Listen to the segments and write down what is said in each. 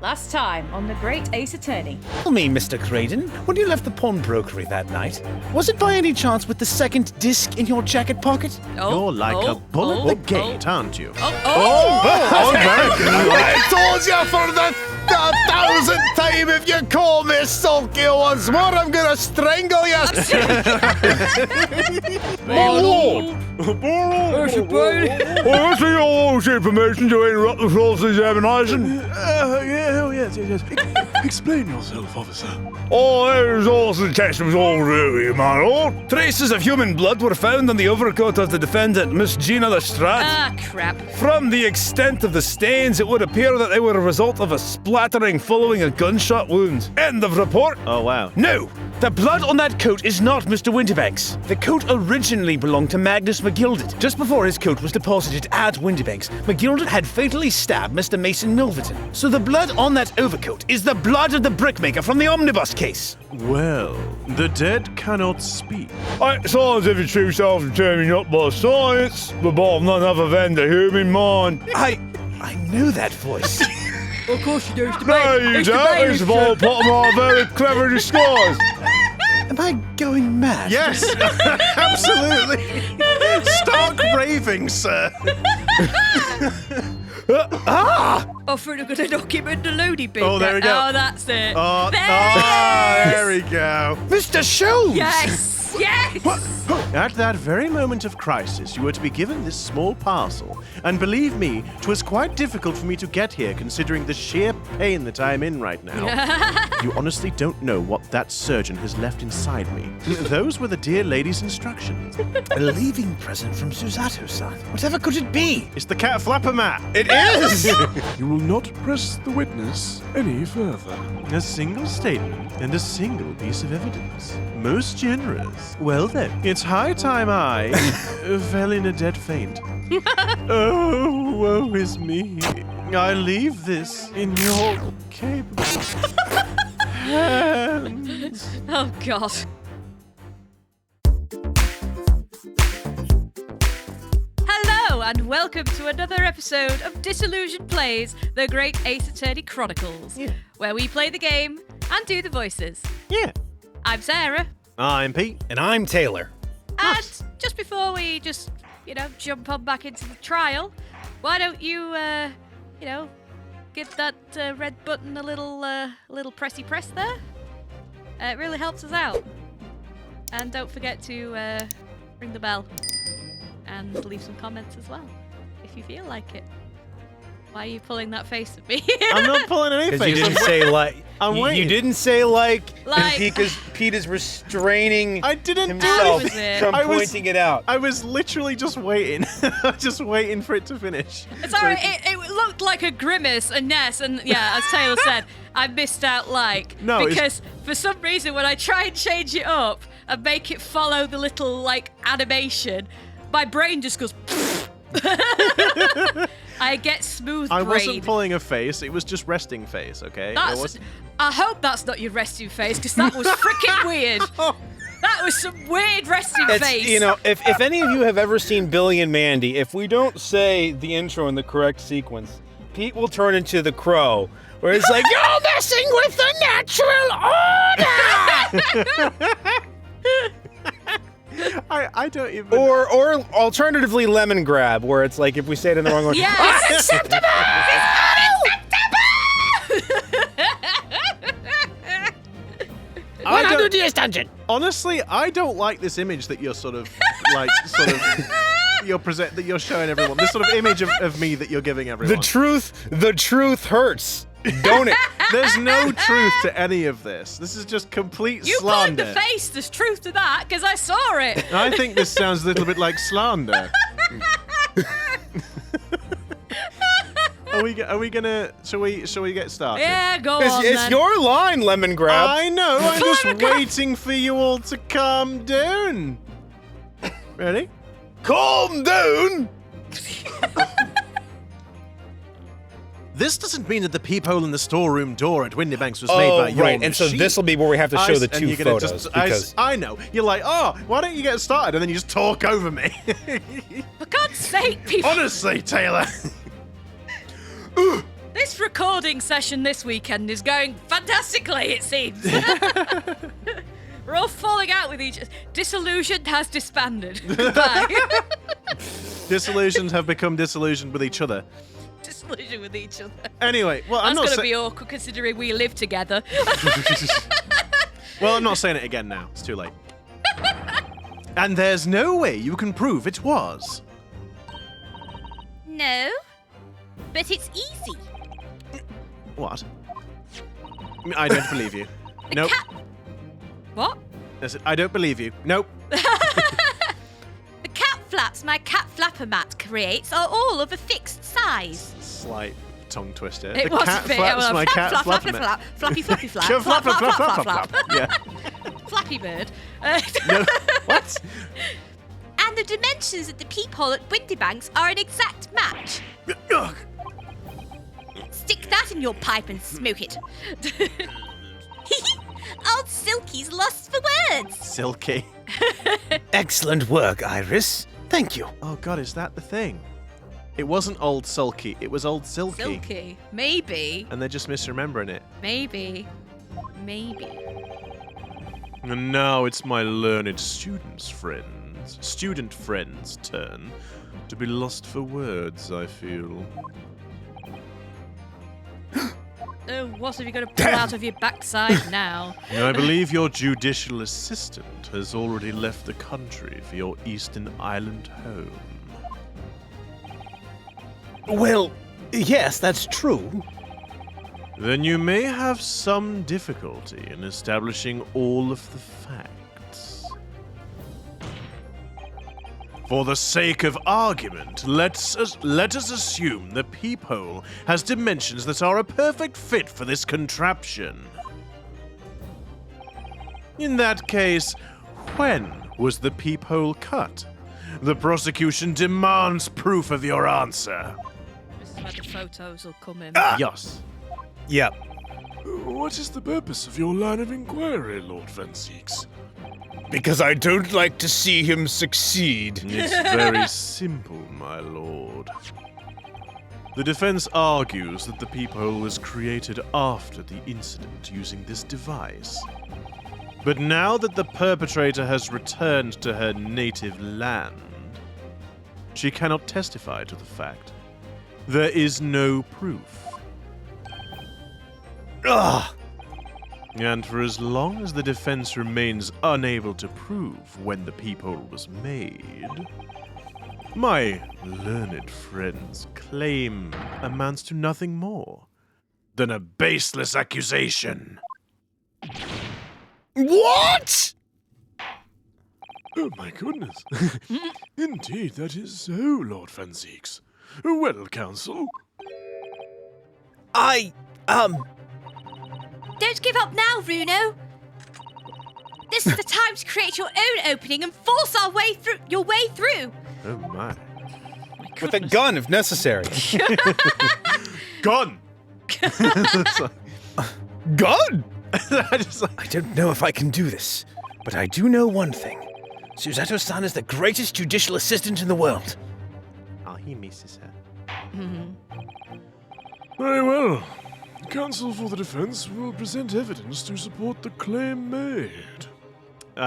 Last time on the Great Ace Attorney. Tell me, Mr. Graydon, when you left the pawnbrokery that night, was it by any chance with the second disc in your jacket pocket? You're like a bull at the gate, aren't you? I told you for the 1,000th time, if you call me sulky once more, I'm gonna strangle you. My lord! Where's your brain? Well, your lord's information to interrupt the false examination. Yes. Explain yourself, officer. Oh, there's also the test was all real, my lord. Traces of human blood were found on the overcoat of the defendant, Miss Gina Lestrade. Ah, crap. From the extent of the stains, it would appear that they were a result of a splattering following a gunshot wound. End of report. Oh, wow. No, the blood on that coat is not Mr. Winterbanks. The coat originally belonged to Magnus McGilded. Just before his coat was deposited at Winterbanks, McGilded had fatally stabbed Mr. Mason Milverton. So the blood on that overcoat is the blood of the brickmaker from the omnibus case. Well, the dead cannot speak. It sounds every true self-determining up by science, but bottom none other than the human mind. I know that voice. Of course you do. It's the No, you don't. It's about putting on a very clever disguise. Am I going mad? Yes, absolutely. Stark raving, sir. Oh, they're gonna knock him in the loony bin. Oh, there we go. Oh, that's it. There we go. Mr. Sholmes! Yes! Yes! At that very moment of crisis, you were to be given this small parcel. And believe me, 'twas quite difficult for me to get here, considering the sheer pain that I am in right now. You honestly don't know what that surgeon has left inside me. Those were the dear lady's instructions. A leaving present from Susato-san. Whatever could it be? It's the cat flapper mat. It is! You will not press the witness any further. A single statement and a single piece of evidence. Most generous. Well then, it's high time I fell in a dead faint. Oh, woe is me. I leave this in your capable hands. Oh, God. Hello, and welcome to another episode of Disillusioned Plays The Great Ace Attorney Chronicles, where we play the game and do the voices. Yeah. I'm Sarah. I'm Pete. And I'm Taylor. And just before we jump on back into the trial, why don't you, give that red button a little pressy press there? It really helps us out. And don't forget to ring the bell and leave some comments as well, if you feel like it. Why are you pulling that face at me? I'm not pulling any Because you face. didn't say like. I'm you waiting. didn't say like. Like- Because Pete is restraining I didn't do himself anything. from I was- pointing it out. I was literally just waiting. Just waiting for it to finish. It's alright, it looked like a grimace, and yes, and yeah, as Taylor said, I missed out No, because for some reason when I try and change it up and make it follow the little like animation, my brain just goes I get smooth brain. I wasn't pulling a face, it was just resting face, okay? I hope that's not your resting face, because that was freaking weird. That was some weird resting face. You know, if any of you have ever seen Billy and Mandy, if we don't say the intro in the correct sequence, Pete will turn into the crow, where it's like, you're messing with the natural order! I don't even... Or alternatively, lemon grab, where it's like if we say it in the wrong way. Yes! Unacceptable! I don't- DS dungeon. Honestly, I don't like this image that you're you're showing everyone. This sort of image of me that you're giving everyone. The truth hurts, don't it? There's no truth to any of this. This is just complete You called slander. the face, there's truth to that, because I saw it. I think this sounds a little bit like slander. Are we gonna? Shall we get started? Yeah, go on It's then. your line, lemon grab. I know. I'm just waiting for you all to calm down. Ready? Calm down. This doesn't mean that the peephole in the storeroom door at Windybanks was made by your right. And so machine. this will be where we have to show the And two you're gonna photos. just- I know. You're like, oh, why don't you get started? And then you just talk over me. For God's sake, people. Honestly, Taylor. This recording session this weekend is going fantastically, it seems. We're all falling out with each other. Disillusioned has disbanded. Goodbye. Disillusioned have become disillusioned with each other. Disillusioned with each other. Anyway, well, I'm That's not going to be awkward considering we live together. Well, I'm not saying it again now. It's too late. And there's no way you can prove it was. No, but it's easy. What? I don't believe you. Nope. What? I don't believe you. Nope. The cat flaps my cat flapper mat creates are all of a fixed size. Slight tongue twister. It the was cat a bit. flaps my cat flap, flapper flap, flappy, flappy, flap, Flap, flap, flap, flap, flap, flap, flap, flap. Yeah. Flappy Bird. No. What? And the dimensions of the peephole at Windybanks are an exact match. Ugh. Stick that in your pipe and smoke it. Old Silky's lost for words. Silky. Excellent work, Iris. Thank you. Oh God, is that the thing? It wasn't old Sulky. It was old Silky. Silky. Maybe. And they're just misremembering it. Maybe. And now it's my learned student friend's turn to be lost for words, I feel. Oh, what have you got to pull out of your backside now? I believe your judicial assistant has already left the country for your Eastern Island home. Well, yes, that's true. Then you may have some difficulty in establishing all of the facts. For the sake of argument, let us assume the Peephole has dimensions that are a perfect fit for this contraption. In that case, when was the Peephole cut? The prosecution demands proof of your answer. This is where the photos will come in. Yes. Yep. What is the purpose of your line of inquiry, Lord Van Zieks? Because I don't like to see him succeed. It's very simple, my lord. The defense argues that the Peephole was created after the incident using this device. But now that the perpetrator has returned to her native land, she cannot testify to the fact. There is no proof. Ugh. And for as long as the defense remains unable to prove when the Peephole was made, my learned friend's claim amounts to nothing more than a baseless accusation. What? Oh my goodness. Indeed, that is so, Lord Van Zieks. Well, counsel. Don't give up now, Runo. This is the time to create your own opening and force your way through. Oh my. With a gun, if necessary. Gun! Gun? I I don't know if I can do this, but I do know one thing. Susato-san is the greatest judicial assistant in the world. Oh, he misses her. Very well. Counsel for the defense will present evidence to support the claim made.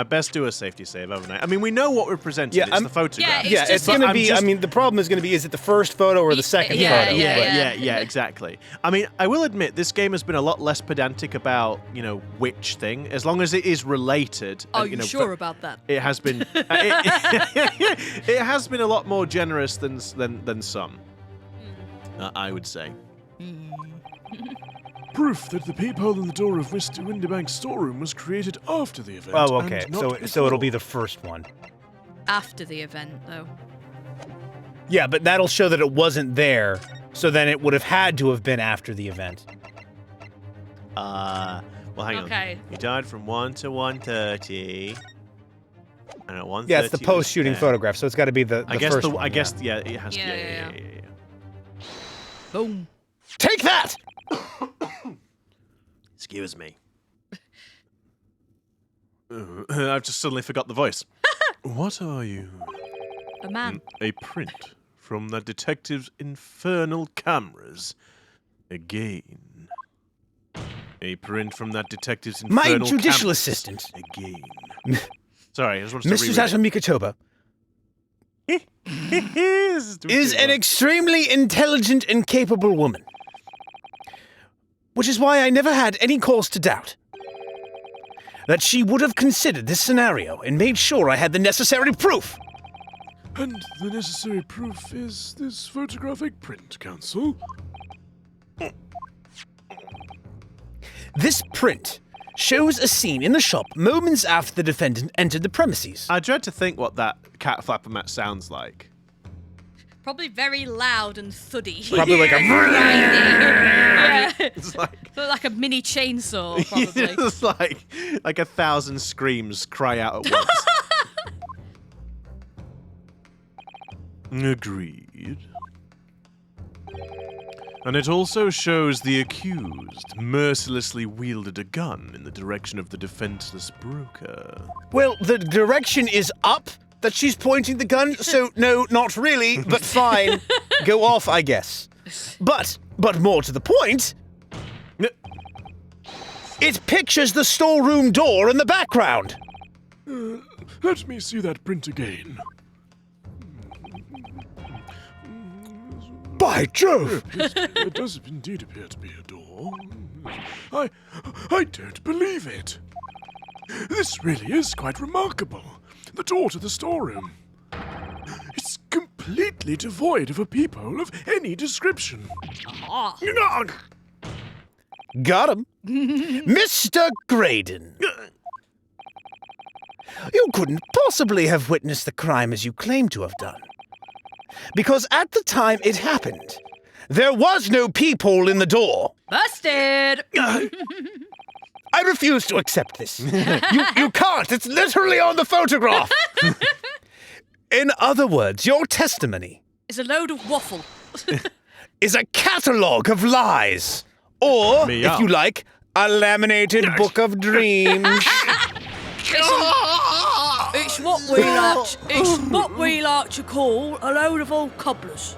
Best do a safety save, haven't I? I mean, we know what we're presenting. Yeah, It's the photograph. it's Yeah, just- it's going to I'm be, just- I mean, the problem is going to be, is it the first photo or the second yeah, photo? yeah, But- yeah, exactly. I mean, I will admit, this game has been a lot less pedantic about, which thing, as long as it is related. Are and, you sure about that? It has been. It has been a lot more generous than some. I would say. Proof that the peephole in the door of Mr. Windybank's storeroom was created after the event. Oh, okay. and not So it'll be before. the first one. After the event, though. Yeah, but that'll show that it wasn't there. So then it would have had to have been after the event. Well, hang Okay. on. He died from 1 to 1:30. And at 1:30. Yeah, it's the post-shooting photograph, so it's got to be the I guess first one. I guess yeah, it has to. Yeah, Yeah. Boom. Take that! Excuse me. I've just suddenly forgot the voice. What are you? A man. A print from the detective's infernal cameras. Again. A print from that detective's My infernal judicial campus. assistant. Again. Sorry, I just wanted to Mr. reread Sato Mikatoba it. is an extremely intelligent and capable woman. Which is why I never had any cause to doubt that she would have considered this scenario and made sure I had the necessary proof. And the necessary proof is this photographic print, Counsel. This print shows a scene in the shop moments after the defendant entered the premises. I dread to think what that cat flapper mat sounds like. Probably very loud and thuddy. Probably like a... Yeah. It's like Like a mini chainsaw, probably. it's like 1,000 screams cry out at once. Agreed. And it also shows the accused mercilessly wielded a gun in the direction of the defenseless broker. Well, the direction is up that she's pointing the gun, so no, not really, but fine. Go off, I guess. But more to the point, it pictures the storeroom door in the background. Let me see that print again. By Jove! It does indeed appear to be a door. I don't believe it. This really is quite remarkable. The door to the storeroom. It's completely devoid of a peephole of any description. Got him. Mr. Graydon. You couldn't possibly have witnessed the crime as you claim to have done. Because at the time it happened, there was no peephole in the door. Busted! I refuse to accept this. You can't. It's literally on the photograph. In other words, your testimony It's a load of waffle. is a catalogue of lies. Or, Me if up. you like, a laminated book of dreams. It's what we like to call a load of old cobblers.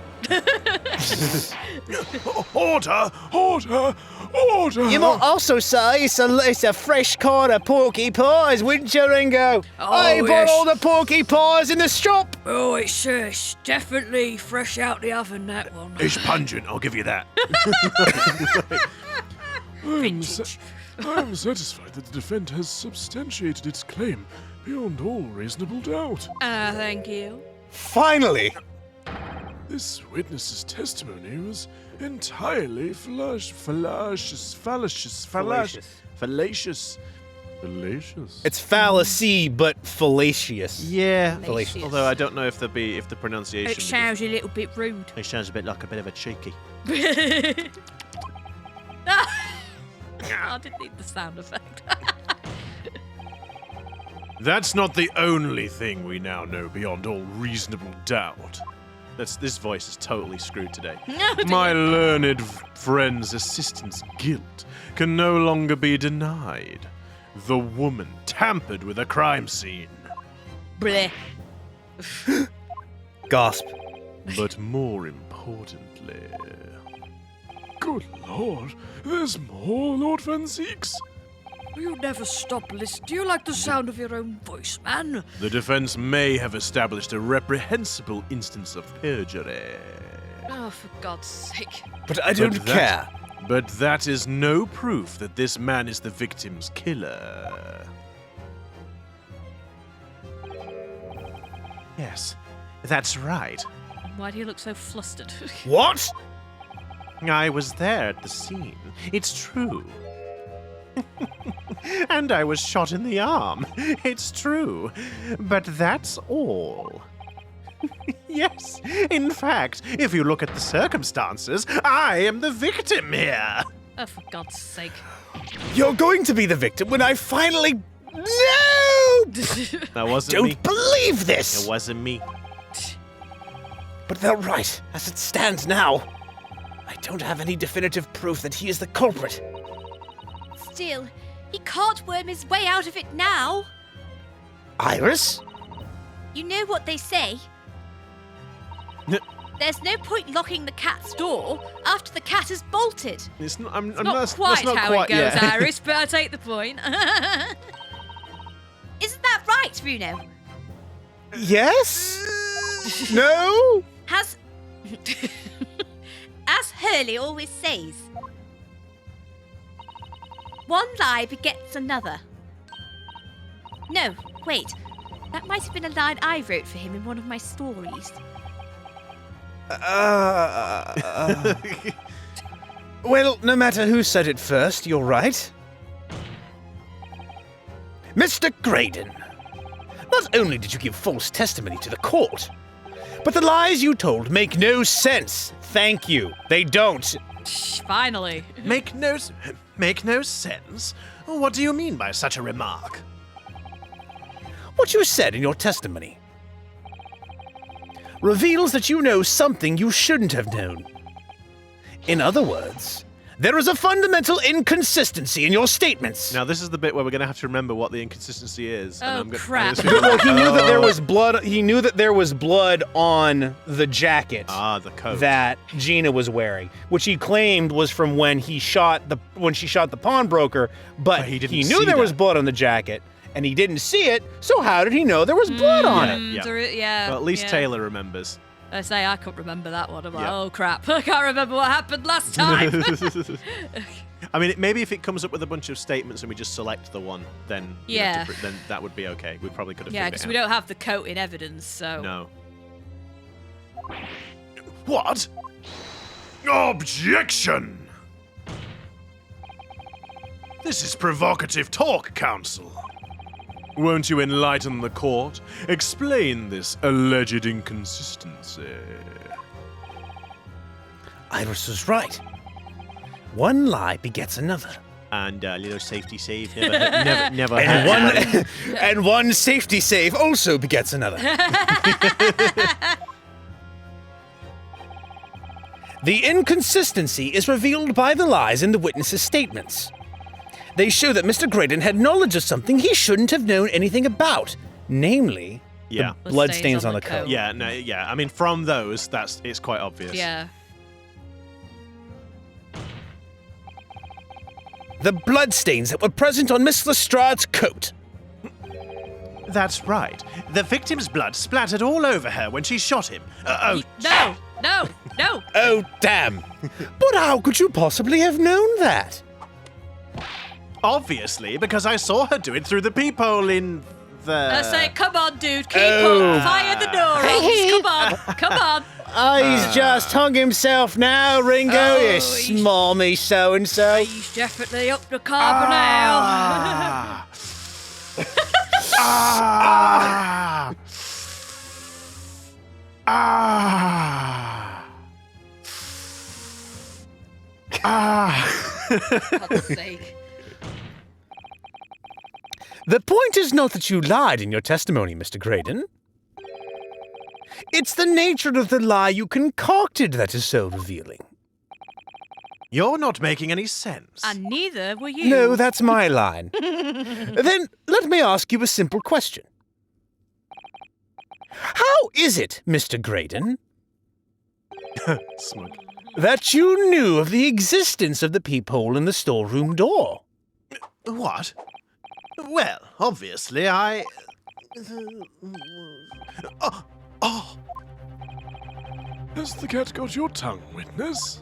Order! Order! Order! You might also say it's a fresh kind of porky pies, wouldn't you, Ringo? I bought yes. all the porky pies in the shop. Oh, it's definitely fresh out the oven, that one. It's pungent, I'll give you that. I am satisfied that the defendant has substantiated its claim beyond all reasonable doubt. Thank you. Finally. This witness's testimony was entirely fallacious. It's fallacy, but fallacious. Yeah, Fallacious. although I don't know if the pronunciation. It sounds a little bit rude. It sounds a bit like a bit of a cheeky. I didn't need the sound effect. That's not the only thing we now know beyond all reasonable doubt. This voice is totally screwed today. My learned friend's assistant's guilt can no longer be denied. The woman tampered with a crime scene. Bleh. Gasp. But more importantly... Good Lord, there's more, Lord Van Zieks. You never stop listening. Do you like the sound of your own voice, man? The defense may have established a reprehensible instance of perjury. Oh, for God's sake. But I don't care. But that is no proof that this man is the victim's killer. Yes, that's right. Why do you look so flustered? What? I was there at the scene. It's true. And I was shot in the arm. It's true. But that's all. Yes, in fact, if you look at the circumstances, I am the victim here. Oh, for God's sake. You're going to be the victim when I finally... No! That wasn't Don't me. believe this! It wasn't me. But they're right. As it stands now, I don't have any definitive proof that he is the culprit. Still, he can't worm his way out of it now. Iris? You know what they say. There's no point locking the cat's door after the cat has bolted. It's not, I'm Not not, quite that's not how quite, it goes, yeah. Iris, but I take the point. Isn't that right, Bruno? Yes? No? As Hurley always says, one lie begets another. No, wait. That might have been a line I wrote for him in one of my stories. Well, no matter who said it first, you're right. Mr. Graydon, not only did you give false testimony to the court, but the lies you told make no sense. Thank you. They don't. Finally. Make no sense? What do you mean by such a remark? What you said in your testimony reveals that you know something you shouldn't have known. In other words, there is a fundamental inconsistency in your statements. Now, this is the bit where we're going to have to remember what the inconsistency is. Oh, I'm crap. Well, he knew that there was blood. He knew that there was blood on the jacket the coat. that Gina was wearing, which he claimed was from when she shot the pawnbroker. But he didn't he knew see there was that. blood on the jacket, and he didn't see it. So how did he know there was blood on it? Yeah. Yeah. Well, at least yeah. Taylor remembers. I say I couldn't remember that one. I'm like, Yeah. oh crap, I can't remember what happened last time. I mean, maybe if it comes up with a bunch of statements and we just select the one, then Yeah. then that would be okay. We probably could have Yeah, figured because it we out. don't have the coat in evidence, so. No. What? Objection! This is provocative talk, counsel. Won't you enlighten the court? Explain this alleged inconsistency. Iris was right. One lie begets another. And little safety save never And one safety save also begets another. The inconsistency is revealed by the lies in the witnesses' statements. They show that Mr. Graydon had knowledge of something he shouldn't have known anything about, namely Yeah. the bloodstains on the coat. Yeah, no, yeah. I mean, from those, it's quite obvious. Yeah. The bloodstains that were present on Miss Lestrade's coat. That's right. The victim's blood splattered all over her when she shot him. No! Oh, damn. But how could you possibly have known that? Obviously, because I saw her do it through the peephole in the... I say, come on, dude, keep Oh. on, fire the door off. Come on. Oh, he's just hung himself now, Ringo. Oh, you he's- smarmy so-and-so. He's definitely up to carb now. God's sake. The point is not that you lied in your testimony, Mr. Graydon. It's the nature of the lie you concocted that is so revealing. You're not making any sense. And neither were you. No, that's my line. Then let me ask you a simple question. How is it, Mr. Graydon, Smug. that you knew of the existence of the peephole in the storeroom door? What? Well, obviously, I... Oh! Has the cat got your tongue, witness?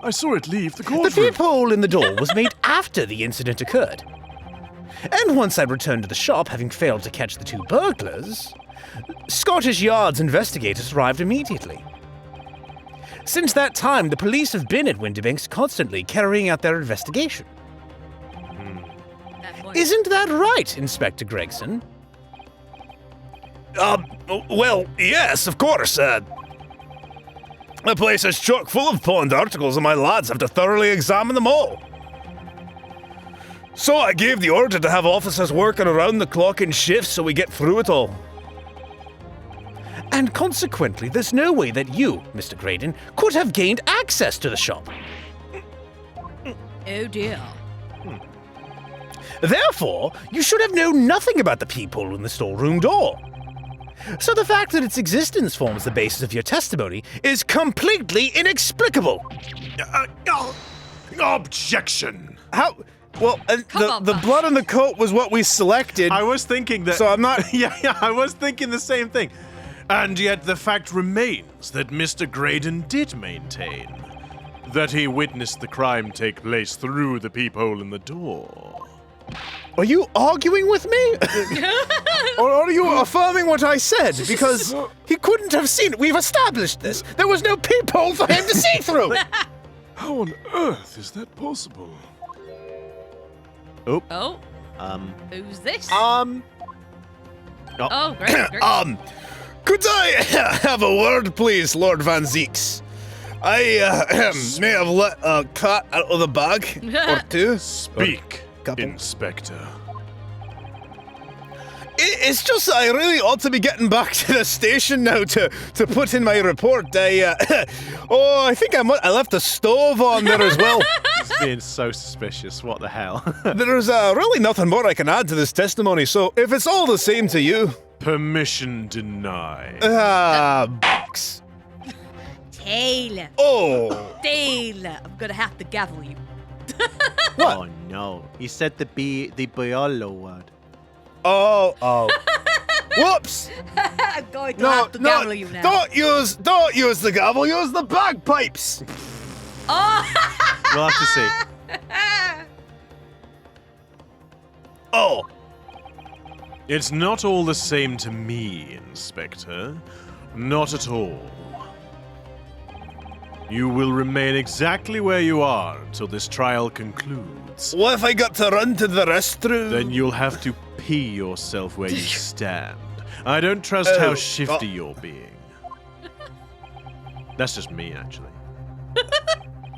I saw it leave the The courtroom. peephole in the door was made after the incident occurred. And once I returned to the shop, having failed to catch the two burglars, Scottish Yard's investigators arrived immediately. Since that time, the police have been at Windybanks constantly carrying out their investigation. Isn't that right, Inspector Gregson? Well, yes, of course. The place is chock full of pawned articles, and my lads have to thoroughly examine them all. So I gave the order to have officers working around the clock in shifts so we get through it all. And consequently, there's no way that you, Mr. Graydon, could have gained access to the shop. Oh dear. Therefore, you should have known nothing about the peephole in the storeroom door. So the fact that its existence forms the basis of your testimony is completely inexplicable. Objection! How? Well, Come on, the Buff. blood on the coat was what we selected. I was thinking that. So I'm not. Yeah, I was thinking the same thing. And yet the fact remains that Mr. Graydon did maintain that he witnessed the crime take place through the peephole in the door. Are you arguing with me? Or are you affirming what I said? Because he couldn't have seen it. We've established this. There was no peephole for him to see through. How on earth is that possible? Oh, Um. who's this? Oh. Oh, great. Could I have a word, please, Lord Van Zieks? I may have let a cat out of the bag or two. Speak, Couple. Inspector. It's just that I really ought to be getting back to the station now to put in my report. I think I left the stove on there as well. He's being so suspicious. What the hell? There's really nothing more I can add to this testimony, so if it's all the same to you. Permission denied. Box. Taylor. Oh. Taylor. I'm gonna have to gavel you. What? Oh no! He said the Biolo word. Oh. Whoops. I'm going to No, have to no, gavel you now. don't use the gavel, use the bagpipes. Oh! We'll have to see. Oh. It's not all the same to me, Inspector. Not at all. You will remain exactly where you are until this trial concludes. What if I got to run to the restroom? Then you'll have to pee yourself where you stand. I don't trust how shifty you're being. That's just me, actually.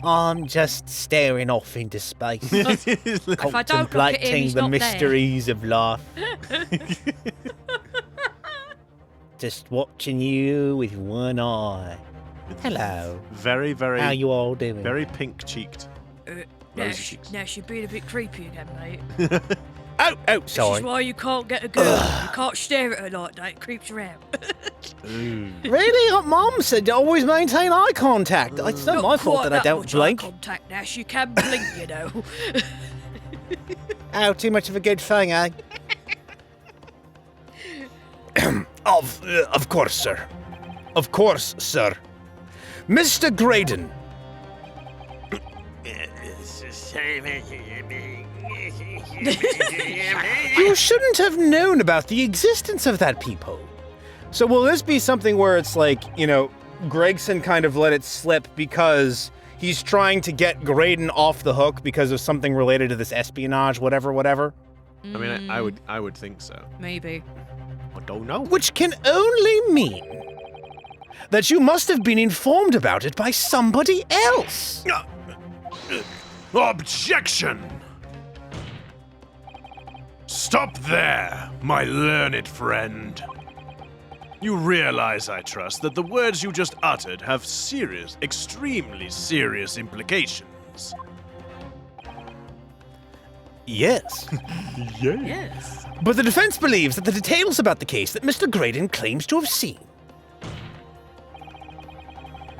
I'm just staring off into space, If I don't look at him, contemplating he's the not there. mysteries of life. Just watching you with one eye. Hello. Very, very, How you all doing? very pink-cheeked. Now she's being a bit creepy again, mate. Oh, This sorry. is why you can't get a girl. You can't stare at her like that. It creeps her out. Really? Mom said to always maintain eye contact. It's not my fault quite that I don't much eye blink. contact, Nash. You can blink, you know. Oh, too much of a good thing, eh? Of course, sir. Of course, sir. Mr. Graydon. You shouldn't have known about the existence of that peephole. So will this be something where it's like, Gregson kind of let it slip because he's trying to get Graydon off the hook because of something related to this espionage, whatever? I mean, I would think so. Maybe. I don't know. Which can only mean that you must have been informed about it by somebody else. Objection! Stop there, my learned friend. You realize, I trust, that the words you just uttered have serious, extremely serious implications. Yes. Yes. But the defense believes that the details about the case that Mr. Graydon claims to have seen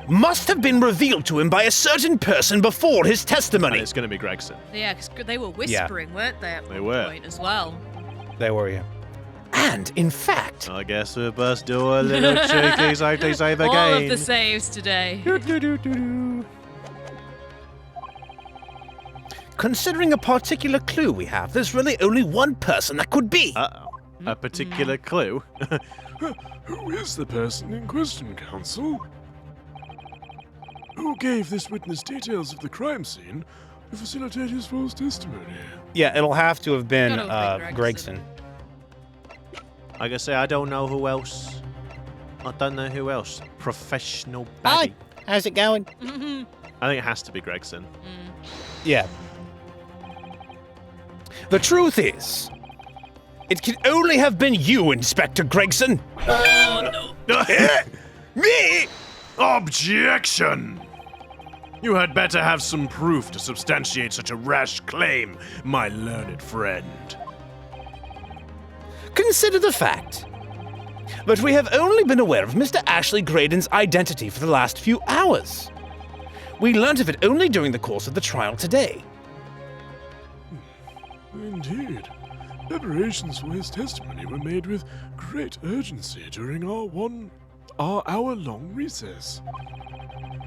must have been revealed to him by a certain person before his And testimony. it's going to be Gregson. Yeah, because they were whispering, weren't they? At They one were. point as well. They were, yeah. And, in fact, I guess we must do a little cheeky save again. All of the saves today. considering a particular clue we have, there's really only one person that could be. Uh-oh. A particular clue? Who is the person in question, counsel? Who gave this witness details of the crime scene to facilitate his false testimony? Yeah, it'll have to have been Gotta have been Gregson. Like I say, I don't know who else. Professional Hi, baddie. how's it going? I think it has to be Gregson. Yeah. The truth is, it can only have been you, Inspector Gregson. Me? Objection! You had better have some proof to substantiate such a rash claim, my learned friend. Consider the fact But we have only been aware of Mr. Ashley Graydon's identity for the last few hours. We learnt of it only during the course of the trial today. Indeed. Preparations for his testimony were made with great urgency during our hour-long recess.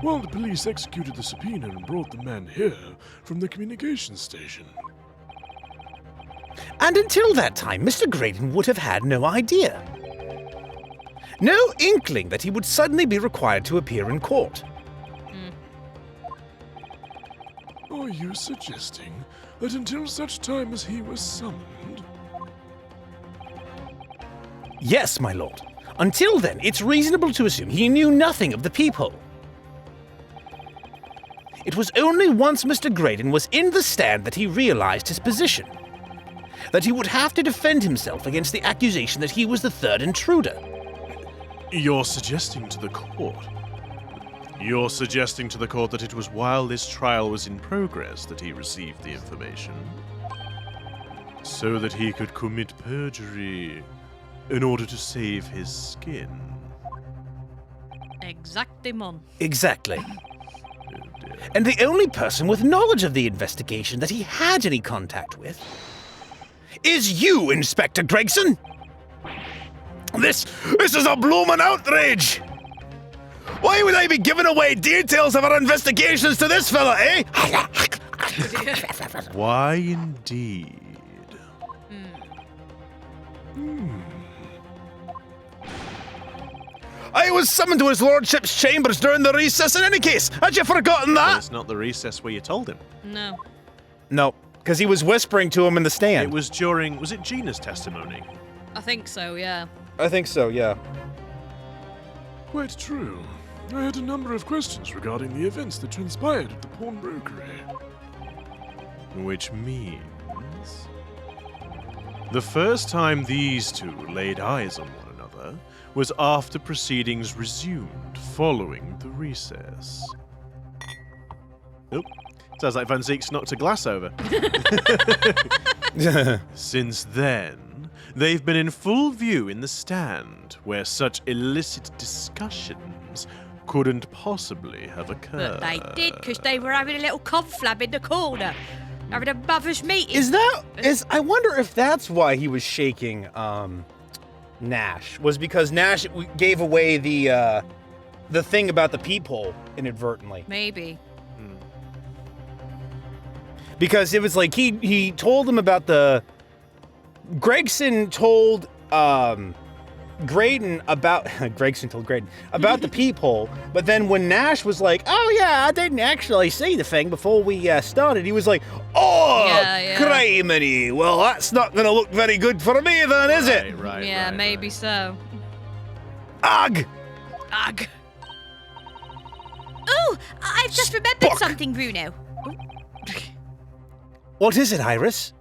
While the police executed the subpoena and brought the man here from the communications station. And until that time, Mr. Graydon would have had no idea. No inkling that he would suddenly be required to appear in court. Are you suggesting that until such time as he was summoned? Yes, my lord. Until then, it's reasonable to assume he knew nothing of the Peephole. It was only once Mr. Graydon was in the stand that he realized his position. That he would have to defend himself against the accusation that he was the third intruder. You're suggesting to the court that it was while this trial was in progress that he received the information? So that he could commit perjury in order to save his skin? Exactement. Exactly. And the only person with knowledge of the investigation that he had any contact with is you, Inspector Gregson! This is a bloomin' outrage! Why would I be giving away details of our investigations to this fella, eh? Why indeed? I was summoned to his lordship's chambers during the recess in any case. Had you forgotten Well, that? it's not the recess where you told him. No. No, because he was whispering to him in the stand. It was during, was it Gina's testimony? I think so, yeah. I think so, yeah. Quite true. I had a number of questions regarding the events that transpired at the pawnbrokery. Which means the first time these two laid eyes on one another was after proceedings resumed following the recess. Nope. Sounds like Van Zieks knocked a glass over. Since then, they've been in full view in the stand, where such illicit discussions couldn't possibly have occurred. But they did, because they were having a little conflab in the corner. Having a mother's meeting. I wonder if that's why he was shaking, Nash. Was because Nash gave away the thing about the Peephole inadvertently. Maybe. Because it was like he told him about Gregson told Graydon about Gregson told Graydon about the Peephole, but then when Nash was like, "Oh yeah, I didn't actually see the thing before we started," he was like, Oh, Yeah. criminy. Well, that's not going to look very good for me then, is it? Right, Yeah, maybe so. Ugh! Ugh. Oh, I've just remembered fuck. something, Bruno. "What is it, Iris?"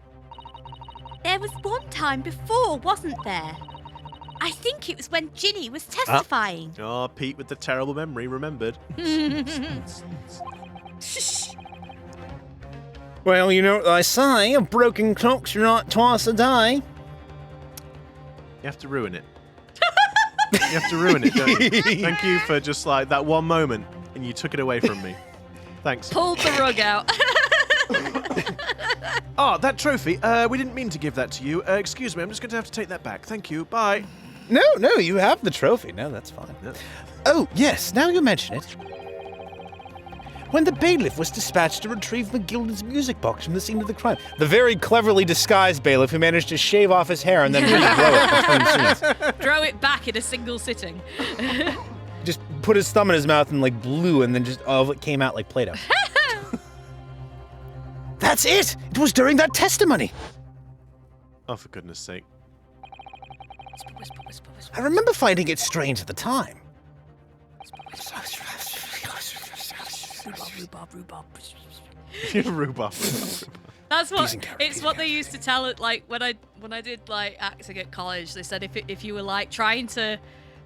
There was one time before, wasn't there? I think it was when Ginny was testifying. Oh, Pete with the terrible memory remembered. Well, you know what I say, a broken clock's right twice a day. You have to ruin it. You have to ruin it, don't you? Thank you for just like that one moment, and you took it away from me. Thanks. Pulled the rug out. Oh, that trophy. We didn't mean to give that to you. Excuse me, I'm just going to have to take that back. Thank you. Bye. No, you have the trophy. No, that's fine. Yep. Oh, yes, now you mention it. When the bailiff was dispatched to retrieve McGilden's music box from the scene of the crime. The very cleverly disguised bailiff who managed to shave off his hair and then regrow it between scenes. Throw it back in a single sitting. Just put his thumb in his mouth and like blew, and then just all of it came out like Play-Doh. That's it! It was during that testimony! Oh, for goodness sake. Whisper. I remember finding it strange at the time. Rhubarb. That's what Peas and carrot, it's peas what and they used to tell it. Like when I did like acting at college, they said if you were like trying to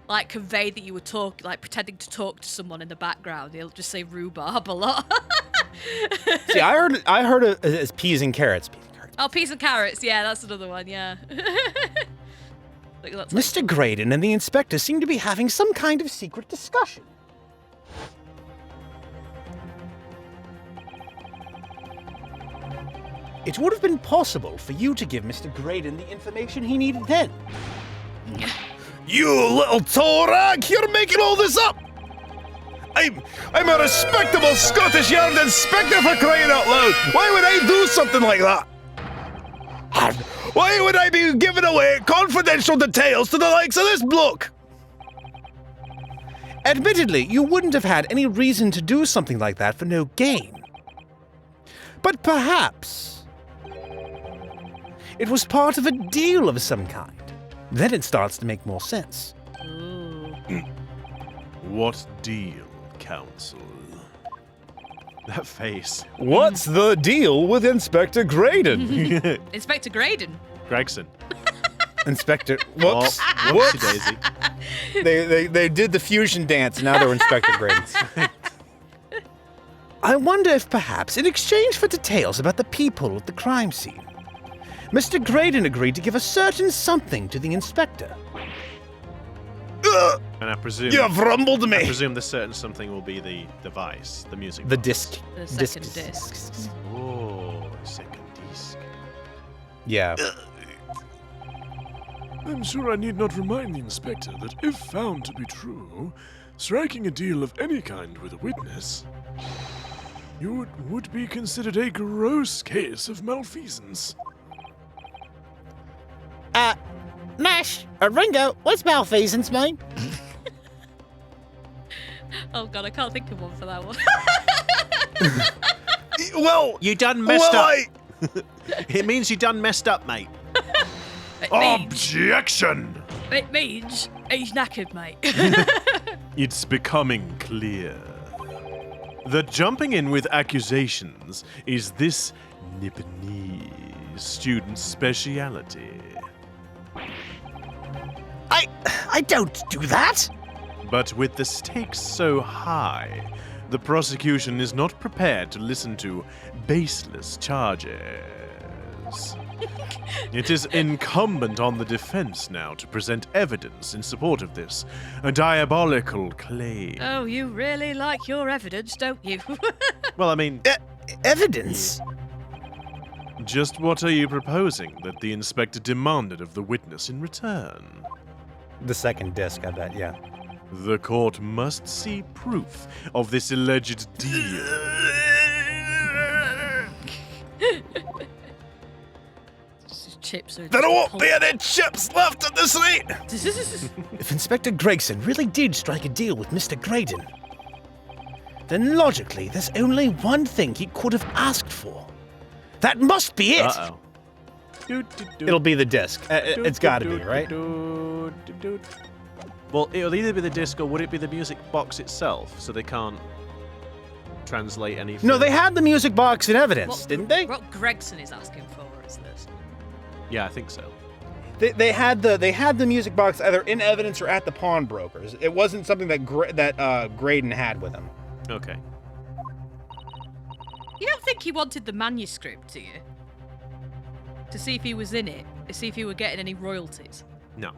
like convey that you were pretending to talk to someone in the background, they'll just say rhubarb a lot. See, I heard it as peas and carrots. Oh, peas and carrots. Yeah, that's another one. Yeah. Like, that's Mr. Graydon and the inspector seem to be having some kind of secret discussion. It would have been possible for you to give Mr. Graydon the information he needed then. You little toe rag! You're making all this up! I'm a respectable Scottish Yard inspector, for crying out loud! Why would I do something like that? And why would I be giving away confidential details to the likes of this bloke? Admittedly, you wouldn't have had any reason to do something like that for no gain. But perhaps it was part of a deal of some kind. Then it starts to make more sense. What deal, Counsel? That face. What's the deal with Inspector Graydon? Inspector Graydon. Gregson. Inspector. Whoops. Oh, Whoops. Daisy. They did the fusion dance, and now they're Inspector Graydon. I wonder if perhaps, in exchange for details about the people at the crime scene, Mr. Graydon agreed to give a certain something to the inspector. And I presume You've rumbled I me! presume the certain something will be the device, the music. The box. disc. The second disc. Oh, second disc. Yeah. I'm sure I need not remind the inspector that if found to be true, striking a deal of any kind with a witness, you would be considered a gross case of malfeasance. Nash, Ringo, what's malfeasance mean? Oh god, I can't think of one for that one. Well, You done messed well, up. It means you done messed up, mate. Objection! It means he's knackered, mate. It's becoming clear. The jumping in with accusations is this Nipponese student's speciality. I don't do that. But with the stakes so high, the prosecution is not prepared to listen to baseless charges. It is incumbent on the defense now to present evidence in support of this a diabolical claim. Oh, you really like your evidence, don't you? Well, I mean, Evidence? just what are you proposing that the inspector demanded of the witness in return? The second disc, I bet, yeah. The court must see proof of this alleged deal. Chips are there won't be any chips left at this rate! If Inspector Gregson really did strike a deal with Mr. Graydon, then logically there's only one thing he could have asked for. That must be it! Uh-oh. It'll be the disc. It's gotta be, right? Well, it'll either be the disc or would it be the music box itself, so they can't translate anything? No, they had the music box in evidence, didn't they? What Gregson is asking for is this. Yeah, I think so. They had the music box either in evidence or at the pawnbrokers. It wasn't something that Graydon had with him. Okay. You don't think he wanted the manuscript, do you? To see if he was in it, to see if he were getting any royalties. No.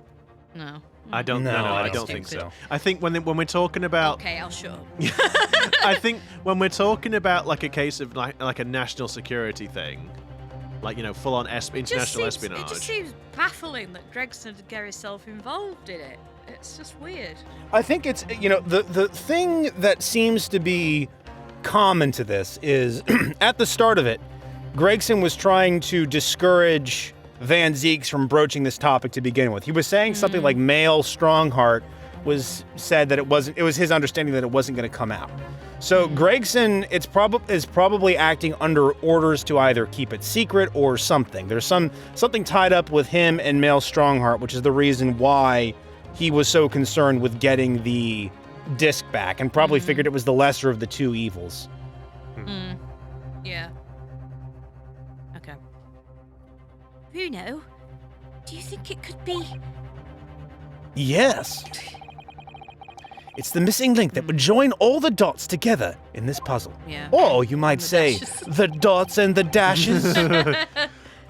No. I don't. No, No, I I don't don't think think so. so. I think when we're talking about, Okay, I'll shut up. I think when we're talking about like a case of like a national security thing, like full on international espionage. It just seems baffling that Gregson would get himself involved in it. It's just weird. I think it's, the thing that seems to be common to this is at the start of it, Gregson was trying to discourage Van Zieks from broaching this topic to begin with. He was saying something like male Strongheart said that it was his understanding that it wasn't going to come out. So Gregson is probably acting under orders to either keep it secret or something. There's something tied up with him and male Strongheart, which is the reason why he was so concerned with getting the disc back and probably figured it was the lesser of the two evils. Yeah. Okay. Bruno, do you think it could be... Yes. It's the missing link that would join all the dots together in this puzzle. Yeah. Or you might The say, dashes. the dots and the dashes.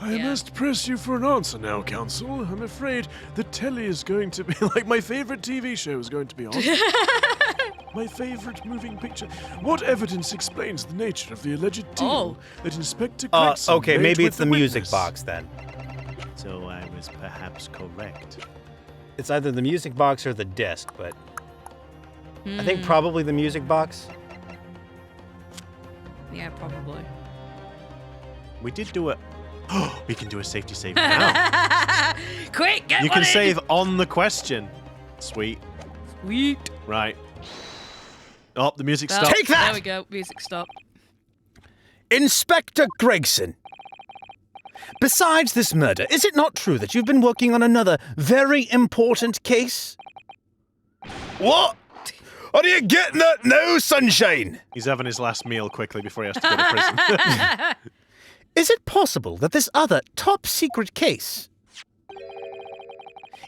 I must press you for an answer now, Counsel. I'm afraid the telly is going to be like my favorite TV show is going to be on. My favorite moving picture. What evidence explains the nature of the alleged deal that Inspector Gregson Okay, made maybe with it's the music witness? box then. So I was perhaps correct. It's either the music box or the disc, but I think probably the music box. Yeah, probably. We did do it. We can do a safety save now. Quick, get You one can in. save on the question. Sweet. Sweet. Right. Oh, the music Well, stopped. Take that! There we go. Music stop. Inspector Gregson. Besides this murder, is it not true that you've been working on another very important case? What? Are you getting that now, sunshine? He's having his last meal quickly before he has to go to prison. Is it possible that this other top-secret case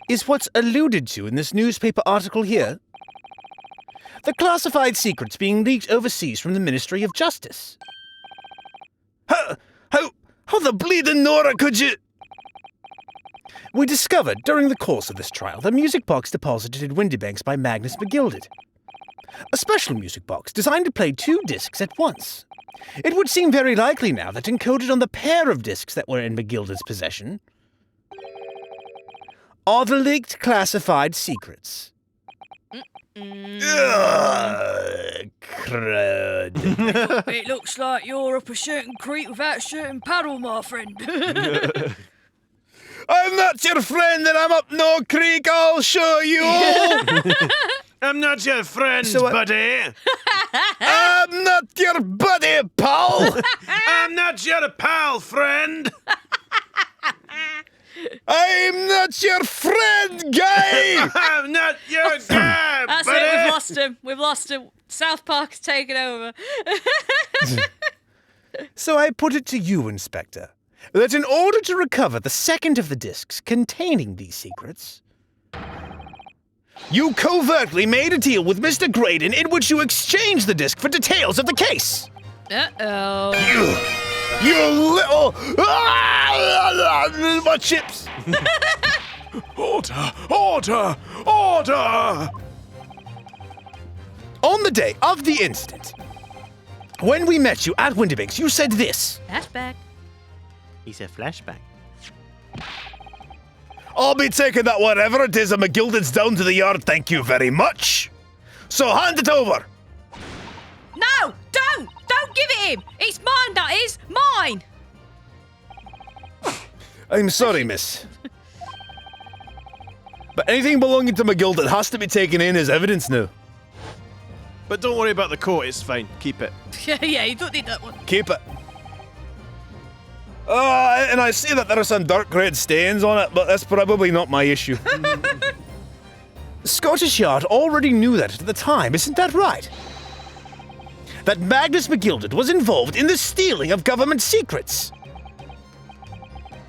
is what's alluded to in this newspaper article here? The classified secrets being leaked overseas from the Ministry of Justice. How the bleeding Nora could you... We discovered during the course of this trial the music box deposited in Windybanks by Magnus McGilded. A special music box designed to play 2 discs at once. It would seem very likely now that encoded on the pair of discs that were in McGilded's possession are the leaked classified secrets. Crud. It looks like you're up a certain creek without a certain paddle, my friend. I'm not your friend and I'm up no creek, I'll show you all. I'm not your friend, So, buddy. I'm not your buddy, pal. I'm not your pal, friend. I'm not your friend, guy. I'm not your guy, That's buddy. it. We've lost him. We've lost him. South Park's taken over. So I put it to you, Inspector, that in order to recover the second of the discs containing these secrets, You covertly made a deal with Mr. Graydon in which you exchanged the disc for details of the case. Uh-oh. You little... My chips. Order! Order! Order! on the day of the incident, when we met you at Windybanks, you said this. Flashback. He's a flashback. I'll be taking that whatever it is of McGilded's down to the yard, thank you very much. So hand it over. No! Don't! Don't give it him! It's mine, that is! Mine! I'm sorry, miss. But anything belonging to McGilded has to be taken in as evidence now. But don't worry about the coat, it's fine. Keep it. Yeah, you don't need that one. Keep it. And I see that there are some dark red stains on it, but that's probably not my issue. Scottish Yard already knew that at the time, isn't that right? That Magnus McGilded was involved in the stealing of government secrets.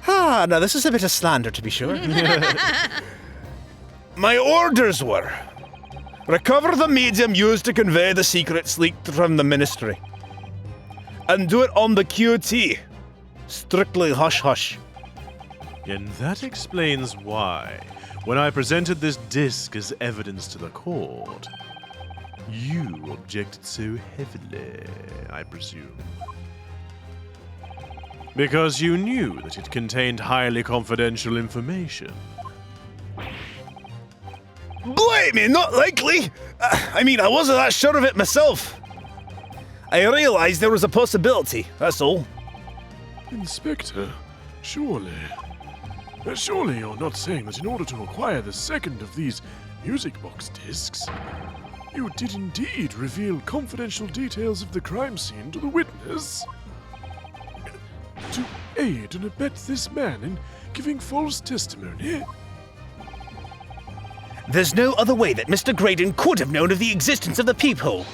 Now this is a bit of slander, to be sure. My orders were, recover the medium used to convey the secrets leaked from the ministry. And do it on the QT. Strictly hush-hush. And that explains why, when I presented this disc as evidence to the court, you objected so heavily, I presume. Because you knew that it contained highly confidential information. Blimey, not likely. I mean, I wasn't that sure of it myself. I realized there was a possibility, that's all. Inspector, surely you're not saying that in order to acquire the second of these music box discs, you did indeed reveal confidential details of the crime scene to the witness? To aid and abet this man in giving false testimony? There's no other way that Mr. Graydon could have known of the existence of the Peephole.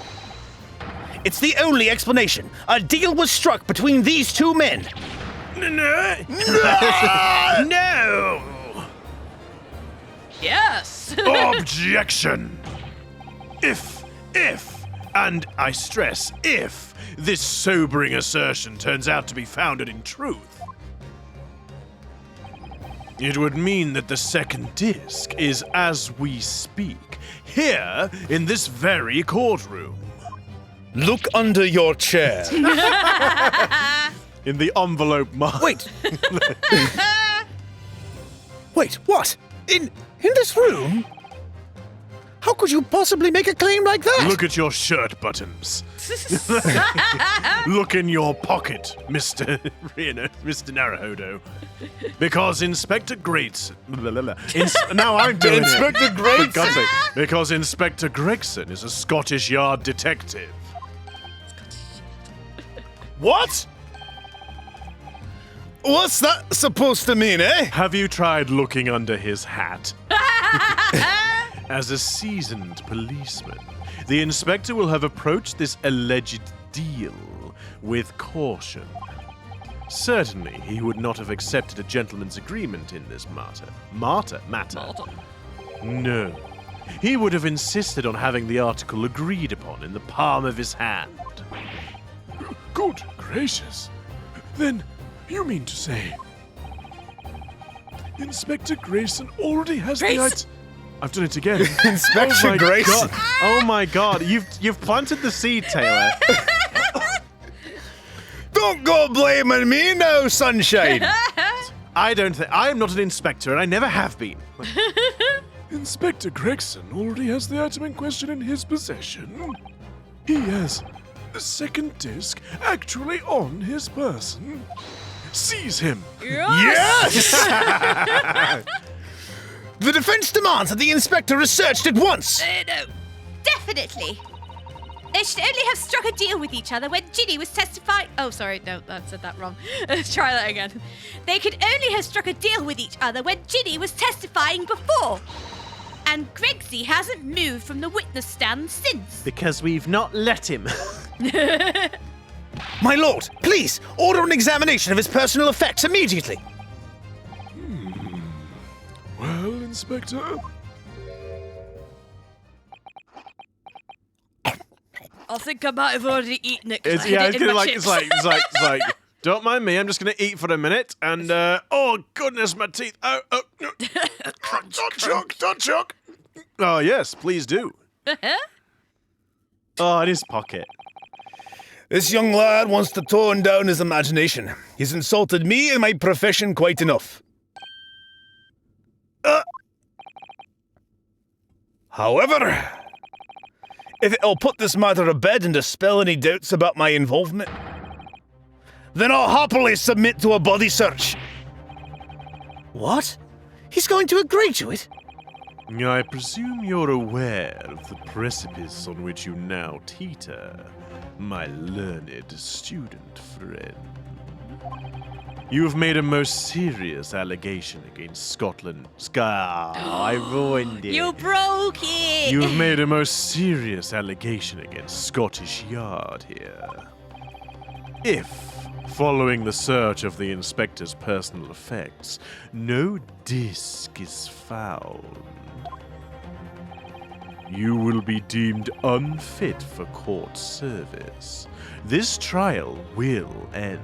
It's the only explanation. A deal was struck between these two men. No! Yes! Objection! If, and I stress, if, this sobering assertion turns out to be founded in truth, It would mean that the second disc is, as we speak, here in this very courtroom. Look under your chair. In the envelope mark. Wait. Wait, what? In this room? How could you possibly make a claim like that? Look at your shirt buttons. Look in your pocket, Mr. Naruhodo. Because Inspector Gregson... now I'm doing Inspector it. Gregson? For God's sake. Because Inspector Gregson is a Scottish Yard detective. What? What's that supposed to mean, eh? Have you tried looking under his hat? As a seasoned policeman, the inspector will have approached this alleged deal with caution. Certainly, he would not have accepted a gentleman's agreement in this matter. No. He would have insisted on having the article agreed upon in the palm of his hand. Good gracious. Then, you mean to say... Inspector Grayson already has the I've done it again. Inspector Gregson. Oh my god, you've planted the seed, Taylor. Don't go blaming me now, sunshine. I am not an inspector, and I never have been. Inspector Gregson already has the item in question in his possession. He has the second disc actually on his person. Seize him. Yes! The defense demands that the inspector is searched at once. No. Definitely. They should only have struck a deal with each other when Ginny was testifying. Oh, sorry, no, I said that wrong. Let's try that again. They could only have struck a deal with each other when Ginny was testifying before. And Gregsy hasn't moved from the witness stand since. Because we've not let him. My lord, please, order an examination of his personal effects immediately. Well, Inspector? I think I might have already eaten it. It's like, don't mind me, I'm just gonna eat for a minute, and oh goodness, my teeth. Oh, no. Don't choke. Oh yes, please do. Oh, in his pocket. This young lad wants to tone down his imagination. He's insulted me and my profession quite enough. However, if it'll put this matter to bed and dispel any doubts about my involvement, then I'll happily submit to a body search. What? He's going to agree to it? I presume you're aware of the precipice on which you now teeter, my learned student friend. You have made a most serious allegation against Scotland. I ruined it. You broke it. You have made a most serious allegation against Scottish Yard here. If, following the search of the inspector's personal effects, no disc is found, you will be deemed unfit for court service. This trial will end.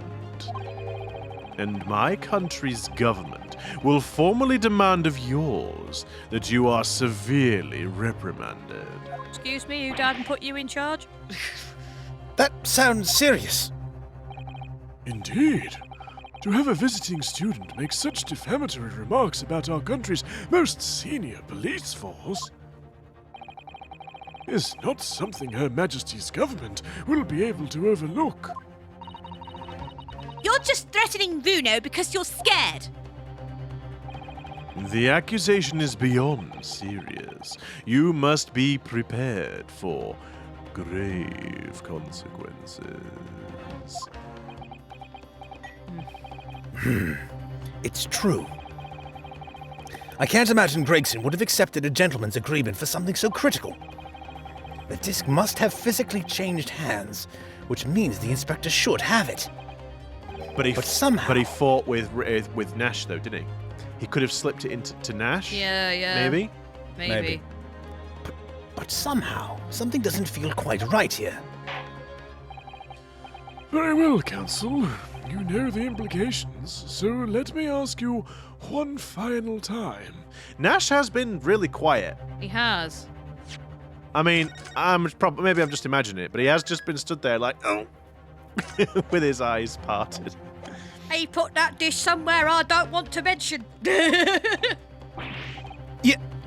And my country's government will formally demand of yours that you are severely reprimanded. Excuse me, who died and put you in charge? That sounds serious. Indeed. To have a visiting student make such defamatory remarks about our country's most senior police force is not something Her Majesty's government will be able to overlook. You're just threatening Runo because you're scared. The accusation is beyond serious. You must be prepared for grave consequences. It's true. I can't imagine Gregson would have accepted a gentleman's agreement for something so critical. The disc must have physically changed hands, which means the inspector should have it. But he somehow... fought with Nash, though, didn't he? He could have slipped it into Nash. Yeah. Maybe. Maybe. But somehow, something doesn't feel quite right here. Very well, Counsel. You know the implications, so let me ask you, one final time. Nash has been really quiet. He has. I mean, maybe I'm just imagining it, but he has just been stood there like, oh, with his eyes parted. He put that dish somewhere I don't want to mention.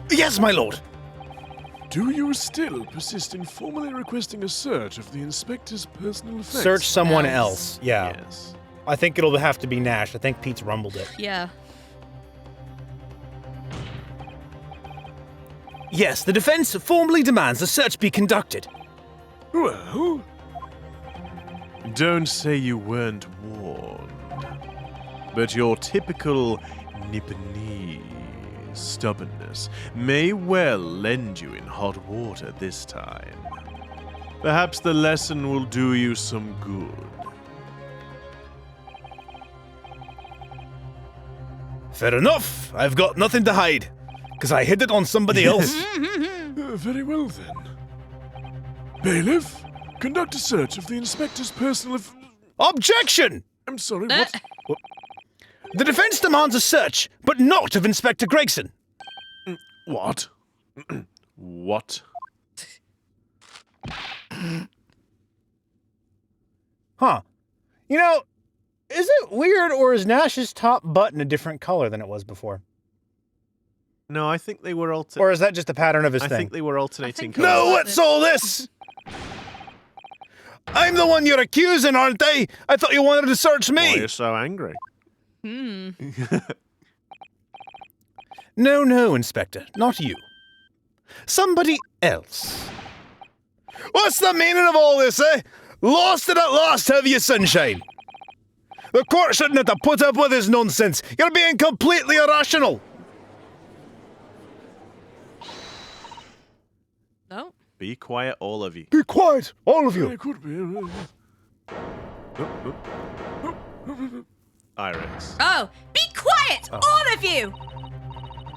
Yes, my lord. Do you still persist in formally requesting a search of the inspector's personal effects? Search someone Yes. else. Yeah. Yes. I think it'll have to be Nash. I think Pete's rumbled it. Yeah. Yes, the defense formally demands a search be conducted. Well, Don't say you weren't warned. But your typical Nipponese stubbornness may well land you in hot water this time. Perhaps the lesson will do you some good. Fair enough. I've got nothing to hide. Because I hid it on somebody else. very well then. Bailiff, conduct a search of the inspector's personal Objection! I'm sorry, what? The defense demands a search, but not of Inspector Gregson. What? What? Huh. You know, is it weird or is Nash's top button a different color than it was before? No, I think they were alternating. Or is that just a pattern of his I thing? think they were alternating think- colours. No, what's all this? I'm the one you're accusing, aren't I? I thought you wanted to search Why me. are you so angry? No, Inspector, not you. Somebody else. What's the meaning of all this, eh? Lost it at last, have you, sunshine? The court shouldn't have to put up with this nonsense. You're being completely irrational. No. Be quiet, all of you. Be quiet, all of you. It could be. Iris. Oh, be quiet, all of you!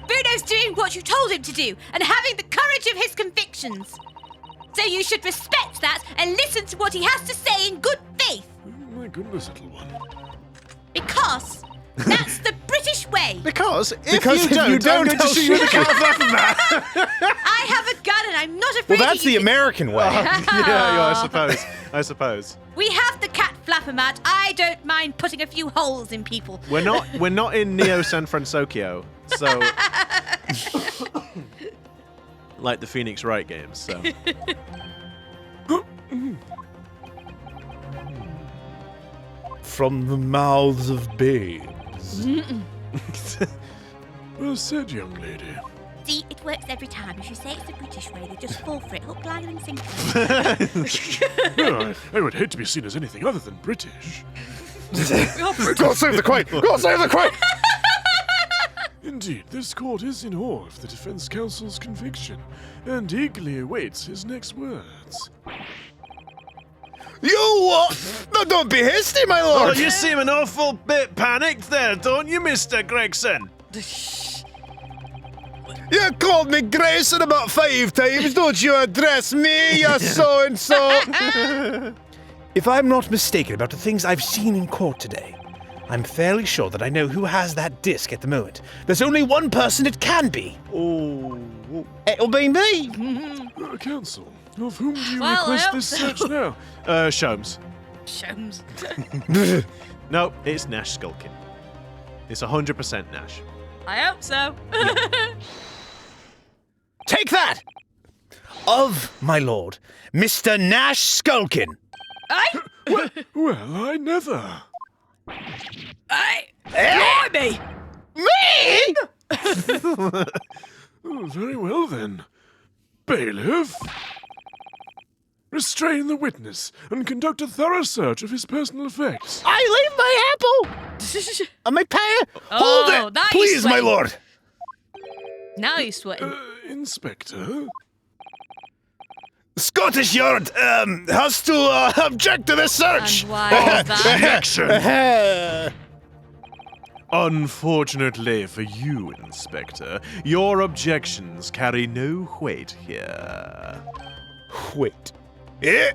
Bruno's doing what you told him to do and having the courage of his convictions. So you should respect that and listen to what he has to say in good faith. Oh, my goodness, little one. Because that's the British way. Because if Because you if don't, you don't, I'm going to I'll shoot you in the shoot cat. I have a gun and I'm not afraid Well, that's to the use it. American way. yeah, I suppose. We have the cat flapper mat. I don't mind putting a few holes in people. We're not in Neo San Francisco, so like the Phoenix Wright games. So From the mouths of babes. Well said, young lady. See, it works every time. If you say it's the British way, they just fall for it. Hook, line, and sinker. No, I would hate to be seen as anything other than British. Go save the queen! Go save the queen! Indeed, this court is in awe of the defense counsel's conviction and eagerly awaits his next words. You what? No, don't be hasty, my oh, lord! you seem an awful bit panicked there, don't you, Mr. Gregson? You called me Grayson about 5 times. Don't you address me, you so-and-so. If I'm not mistaken about the things I've seen in court today, I'm fairly sure that I know who has that disc at the moment. There's only one person it can be. Oh, It'll be me. Counsel, of whom do you Well, I request hope this so. search now? Sholmes. Shums. No, it's Nash skulking. It's 100% Nash. I hope so. Take that! Of, my lord, Mr. Nash Skulkin. Well, I never. Blimey! Me? Oh, very well then. Bailiff, restrain the witness and conduct a thorough search of his personal effects. I leave my apple. And my pear. Oh, Hold it, now you're please, my sweating. lord. Now you're sweating. Inspector? Scottish Yard has to object to this search. And why is that? Unfortunately for you, Inspector, your objections carry no weight here. Wait. Eh?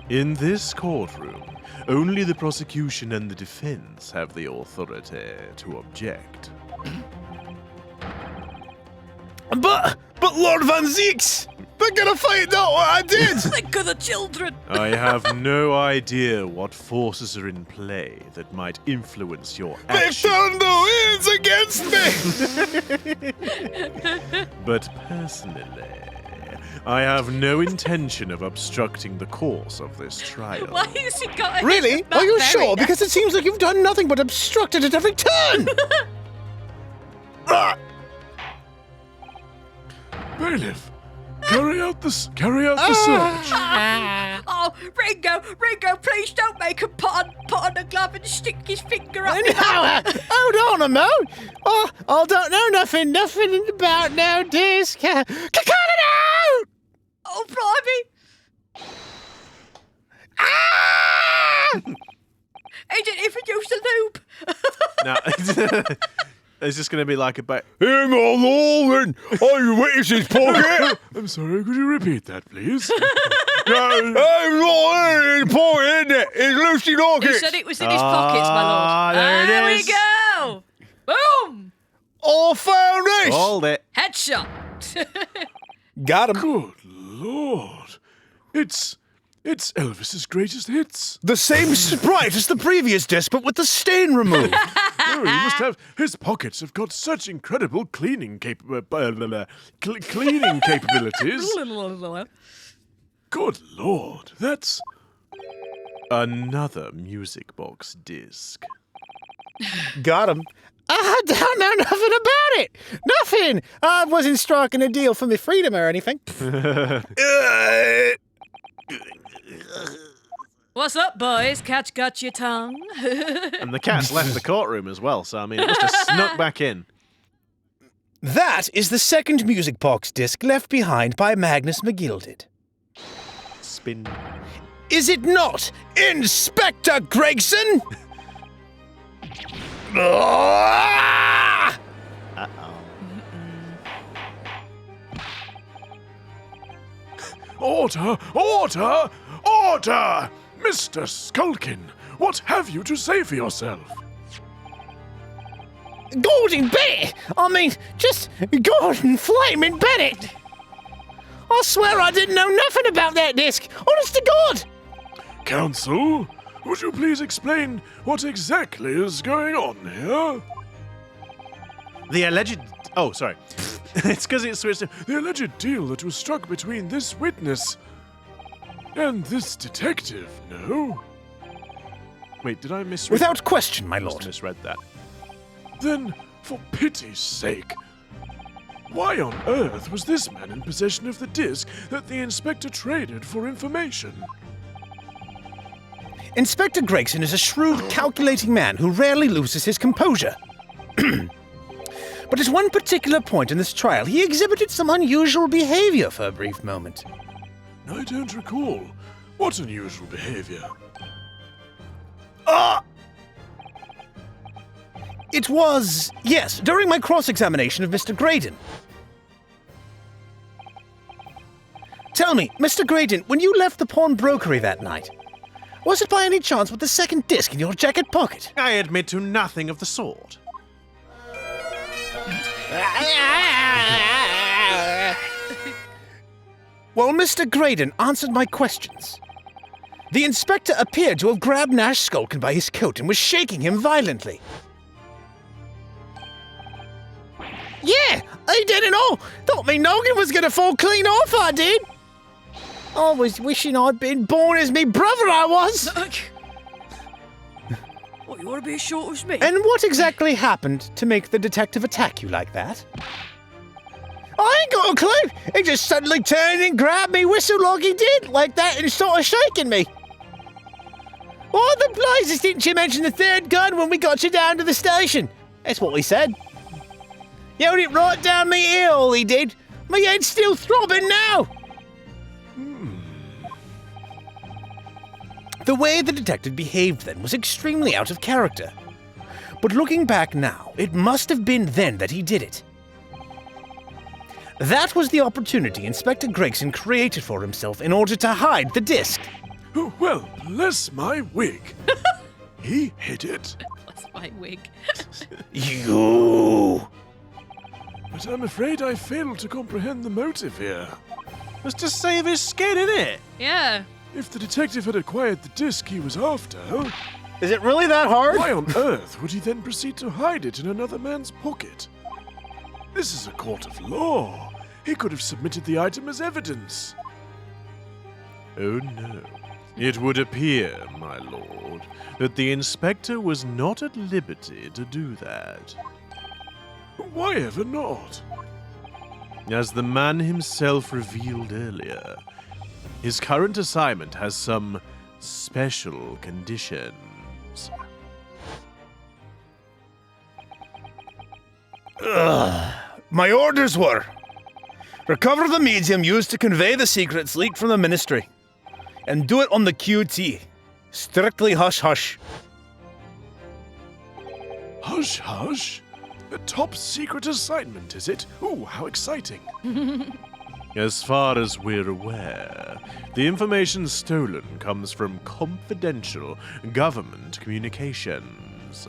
In this courtroom, only the prosecution and the defense have the authority to object. But Lord Van Zieks, they're gonna find out what I did! Think of the children. I have no idea what forces are in play that might influence your They've actions. turned the winds against me! But personally, I have no intention of obstructing the course of this trial. Why has he got a Really? Matt Are you Berry sure? now? Because it seems like you've done nothing but obstruct it at every turn! Bailiff, carry out the search. Oh, Ringo, please don't make him put on a glove and stick his finger up. Now, hold on a moment. Oh, I don't know nothing about no disc. Cut it out! Oh, blimey. He didn't even use the lube. Now, it's just going to be like a Hang on, Lauren. Are you witness's pocket? I'm sorry, could you repeat that, please? I'm not in his pocket, isn't it? It's Lucy He Dawkins. said it was in his pockets, my lord. there it is. we go. Boom. I found this. Hold it. Headshot. Got him. Good Lord. It's Elvis's greatest hits. The same sprite as the previous disc, but with the stain removed. Oh, he must have. His pockets have got such incredible cleaning capabilities. Good Lord, that's Another music box disc. Got him. I don't know nothing about it. Nothing. I wasn't striking a deal for my freedom or anything. What's up, boys? Catch got your tongue? And the cat's left the courtroom as well, so I mean, it must have snuck back in. That is the second music box disc left behind by Magnus McGilded. Spin. Is it not, Inspector Gregson? Ah! order, order, order! Mr. Skulkin, what have you to say for yourself? Gordon Bennett! I mean, just Gordon Flaming Bennett! I swear I didn't know nothing about that disc. Honest to God! Counsel, would you please explain what exactly is going on here? The alleged. Oh, sorry. It's because it switched. The alleged deal that was struck between this witness and this detective, no? Wait, did I misread? Without question, my I must lord. have misread that. Then, for pity's sake, why on earth was this man in possession of the disc that the inspector traded for information? Inspector Gregson is a shrewd, calculating man who rarely loses his composure. But at one particular point in this trial, he exhibited some unusual behavior for a brief moment. I don't recall. What unusual behavior? It was, yes, during my cross-examination of Mr. Graydon. Tell me, Mr. Graydon, when you left the pawnbrokery that night, was it by any chance with the second disc in your jacket pocket? I admit to nothing of the sort. Well, Mr. Graydon answered my questions. The inspector appeared to have grabbed Nash Skulkin by his coat and was shaking him violently. Yeah, I did it all. Thought me noggin was gonna fall clean off, I did. I was wishing I'd been born as me brother, I was. What, you want to be as short as me? And what exactly happened to make the detective attack you like that? I ain't got a clue. He just suddenly turned and grabbed me whistle like he did, like that, and started shaking me. Why the blazes didn't you mention the third gun when we got you down to the station? That's what he said. He held it right down me ear, all he did. My head's still throbbing now. The way the detective behaved then was extremely out of character. But looking back now, it must have been then that he did it. That was the opportunity Inspector Gregson created for himself in order to hide the disc. Oh, well, bless my wig. He hid it. That's my wig. You. But I'm afraid I failed to comprehend the motive here. Was to save his skin, innit? Yeah. If the detective had acquired the disc he was after, Is it really that hard? why on earth would he then proceed to hide it in another man's pocket? This is a court of law. He could have submitted the item as evidence. Oh no. It would appear, my lord, that the inspector was not at liberty to do that. Why ever not? As the man himself revealed earlier, his current assignment has some special conditions. My orders were recover the medium used to convey the secrets leaked from the ministry, and do it on the QT. Strictly hush-hush. Hush, hush. A top secret assignment, is it? Ooh, how exciting. As far as we're aware, the information stolen comes from confidential government communications.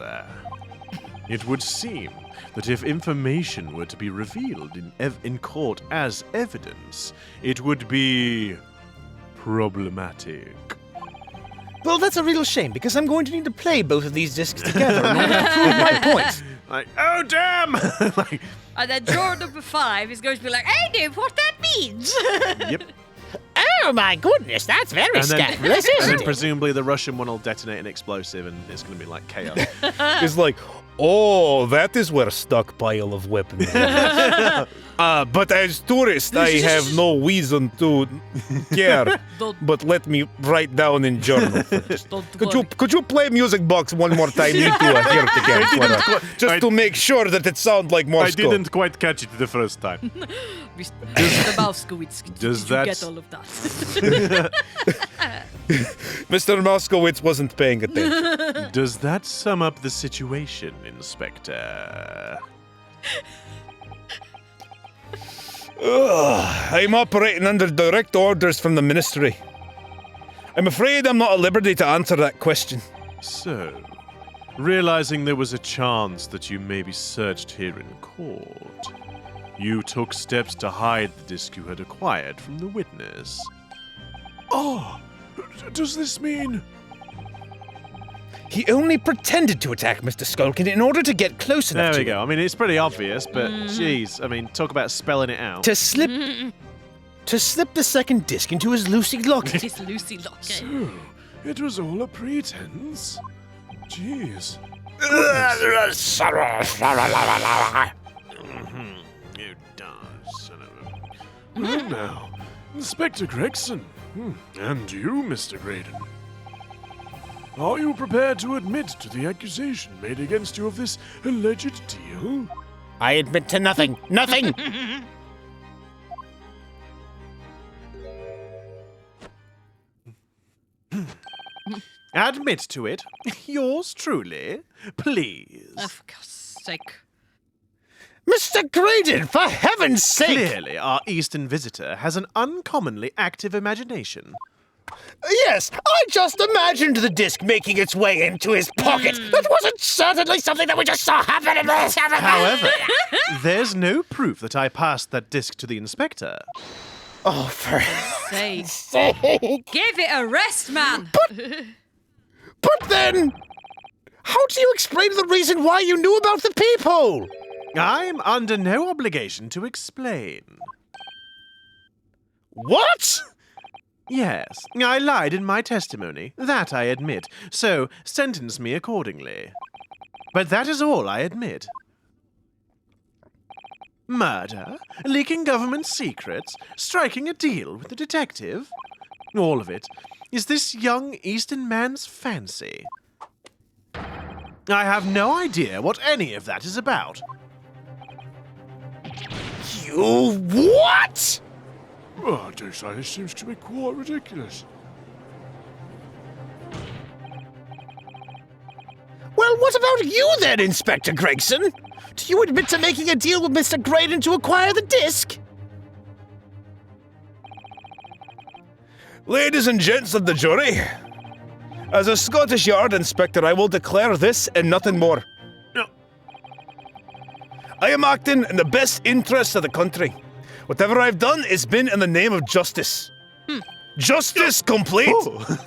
It would seem that if information were to be revealed in court as evidence, it would be problematic. Well, that's a real shame, because I'm going to need to play both of these discs together in order to prove my point. Like, oh damn! Like, And then drawer number 5 is going to be like, I know what that means. yep. Oh my goodness, that's very scandalous, And isn't then it? presumably the Russian one will detonate an explosive and it's going to be like chaos. It's like, oh, that is where stockpile of weapons is. But as tourist, I have no reason to care. But let me write down in journal. Could you play music box one more time into a here together, just to make sure that it sounds like Moscow. I didn't quite catch it the first time. Mr. Moskowitz, Does did that- you get all of that? Mr. Moskowitz wasn't paying attention. Does that sum up the situation, Inspector? I'm operating under direct orders from the ministry. I'm afraid I'm not at liberty to answer that question. So, realizing there was a chance that you may be searched here in court, you took steps to hide the disc you had acquired from the witness. Oh, does this mean... He only pretended to attack Mr. Skulkin in order to get close enough There we to go. I mean, it's pretty obvious, but geez, I mean, talk about spelling it out. To slip the second disc into his Lucy locket. It's Lucy Locket. So, it was all a pretense. Jeez. You darn son of a... Well now, Inspector Gregson. And you, Mr. Graydon. Are you prepared to admit to the accusation made against you of this alleged deal? I admit to nothing. Nothing! Admit to it. Yours truly. Please. Oh, for God's sake. Mr. Graydon, for heaven's sake! Clearly, our Eastern visitor has an uncommonly active imagination. Yes, I just imagined the disc making its way into his pocket. That wasn't certainly something that we just saw happen in this. However, there's no proof that I passed that disc to the inspector. Oh, for Say, sake! give it a rest, man. But then, how do you explain the reason why you knew about the peephole? I'm under no obligation to explain. What? Yes, I lied in my testimony. That I admit. So, sentence me accordingly. But that is all I admit. Murder, leaking government secrets, striking a deal with the detective. All of it is this young Eastern man's fancy. I have no idea what any of that is about. You what? Oh, this seems to be quite ridiculous. Well, what about you then, Inspector Gregson? Do you admit to making a deal with Mr. Graydon to acquire the disc? Ladies and gents of the jury, as a Scottish Yard Inspector, I will declare this and nothing more. No. I am acting in the best interests of the country. Whatever I've done has been in the name of justice. Justice complete! Oh.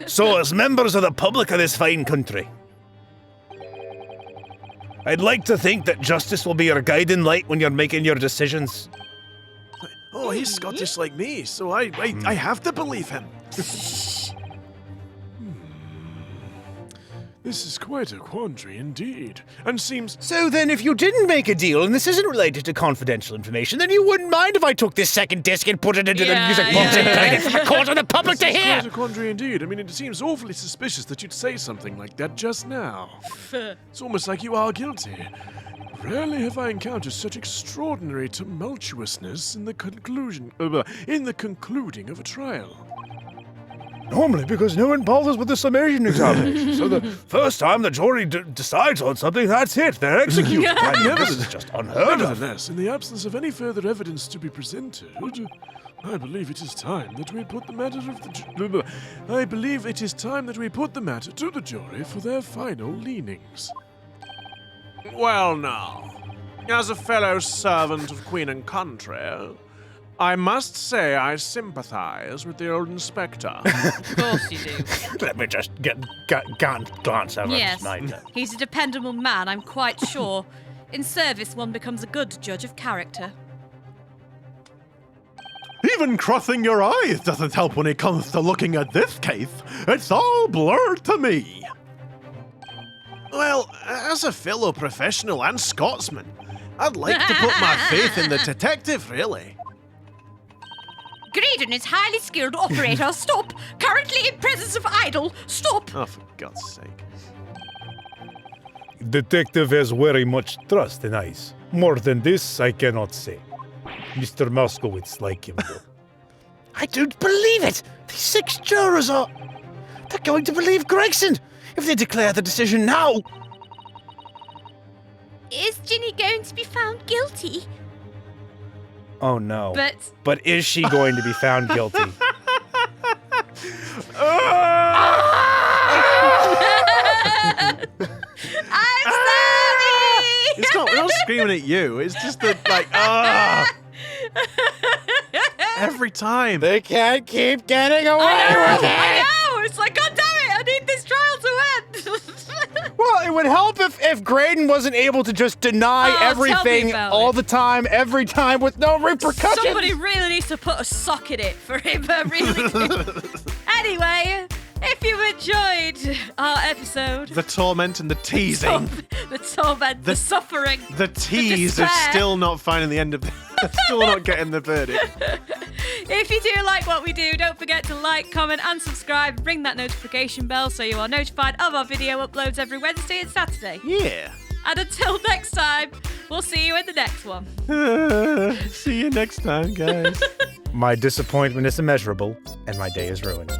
So, as members of the public of this fine country, I'd like to think that justice will be your guiding light when you're making your decisions. Oh, he's Scottish like me, so I have to believe him. This is quite a quandary indeed, and seems... So then, if you didn't make a deal and this isn't related to confidential information, then you wouldn't mind if I took this second disc and put it into the music box and played it for the court of the public to This is hear? quite a quandary indeed. I mean, it seems awfully suspicious that you'd say something like that just now. It's almost like you are guilty. Rarely have I encountered such extraordinary tumultuousness in the conclusion, in the concluding of a trial. Normally, because no one bothers with the summation examination. So the first time the jury decides on something, that's it. They're executed. I mean, this is just unheard of. Nevertheless, in the absence of any further evidence to be presented, I believe it is time that we put the matter of the I believe it is time that we put the matter to the jury for their final leanings. Well, now, as a fellow servant of Queen and Country, I must say I sympathize with the old inspector. Of course you do. Let me just glance over Yes, my... he's a dependable man, I'm quite sure. In service, one becomes a good judge of character. Even crossing your eyes doesn't help when it comes to looking at this case. It's all blurred to me. Well, as a fellow professional and Scotsman, I'd like to put my faith in the detective, really. Graydon is highly skilled operator. Stop. Currently in presence of idol. Stop. Oh, for God's sake. Detective has very much trust in eyes. More than this, I cannot say. Mr. Moskowitz like him, though. I don't believe it! These 6 jurors are... They're going to believe Gregson if they declare the decision now. Is Ginny going to be found guilty? Oh, no. But is she going to be found guilty? I'm sorry! It's not, we're not screaming at you. It's just that, like, every time. They can't keep getting away I with it. know! It's like, God damn it, I need this trial to end! Well, it would help if Graydon wasn't able to just deny Oh, tell me everything about all it. the time, every time, with no repercussions. Somebody really needs to put a sock in it for him, really. Anyway, if you enjoyed our episode, The torment and the teasing. the torment, the suffering, The tease of despair. still not finding the end of still not getting the verdict. if you do like what we do, don't forget to like, comment, and subscribe. Ring that notification bell so you are notified of our video uploads every Wednesday and Saturday. Yeah. And until next time, we'll see you in the next one. See you next time, guys. My disappointment is immeasurable, and my day is ruined.